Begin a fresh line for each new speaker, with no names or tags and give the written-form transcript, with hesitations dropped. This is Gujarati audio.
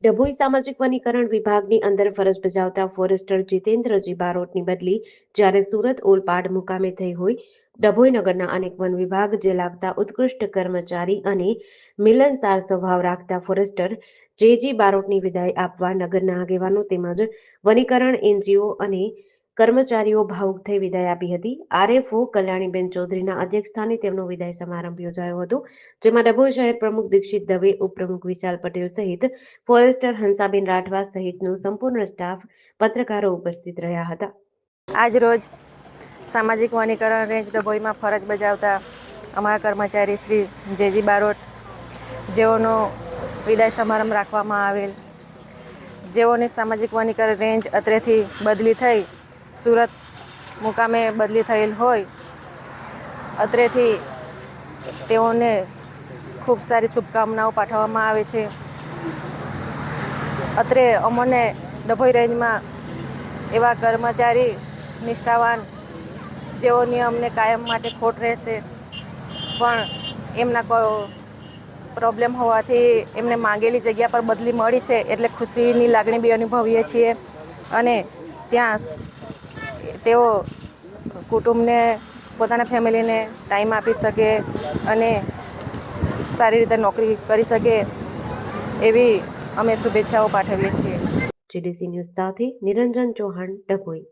ડભોઈ સામાજિક વનીકરણ વિભાગની અંદર ફરજ બજાવતા ફોરેસ્ટર જીતેન્દ્રજી બારોટની બદલી જ્યારે સુરત ઓલપાડ મુકામે થઈ હોય, ડભોઈ નગરના અનેક વન વિભાગ જે લાગતા ઉત્કૃષ્ટ કર્મચારી અને મિલનસાર સ્વભાવ રાખતા ફોરેસ્ટર જેજી બારોટની વિદાય આપવા નગરના આગેવાનો તેમજ વનીકરણ એનજીઓ અને કર્મચારીઓ ભાવુક થઈ વિદાય આપી હતી. આરએફઓ કલ્યાણીબેન ચૌધરીના અધ્યક્ષસ્થાને તેમનો વિદાય સમારંભ યોજાયો હતો, જેમાં ડભોઈ શહેર પ્રમુખ દીક્ષિત દવે, ઉપપ્રમુખ વિશાલ પટેલ સહિત ફોરેસ્ટર હંસાબેન રાઠવા સહિતનો સંપૂર્ણ સ્ટાફ, પત્રકારો ઉપસ્થિત રહ્યા હતા.
આજ રોજ સામાજિક વનીકરણ રેન્જ ડભોઈમાં ફરજ બજાવતા અમારા કર્મચારી શ્રી જેજી બારોટ, જેઓનો વિદાય સમારંભ રાખવામાં આવેલ, જેઓની સામાજિક વનીકરણ રેન્જ અત્રેથી બદલી થઈ સુરત મુકામે બદલી થયેલ હોય, અત્રેથી તેઓને ખૂબ સારી શુભકામનાઓ પાઠવવામાં આવે છે. અત્રે અમને ડભોઈ રેન્જમાં એવા કર્મચારી નિષ્ઠાવાન જેઓની અમને કાયમ માટે ખોટ રહેશે, પણ એમના પ્રોબ્લેમ હોવાથી એમને માંગેલી જગ્યા પર બદલી મળી છે, એટલે ખુશીની લાગણી બી અનુભવીએ છીએ. અને ત્યાં તેઓ કુટુંબને, પોતાના ફેમિલીને ટાઈમ આપી શકે અને સારી રીતે નોકરી કરી શકે એવી અમે શુભેચ્છાઓ પાઠવીએ છીએ.
જીડીસી ન્યૂઝ સાથે નિરંજન ચૌહાણ, ડભોઈ.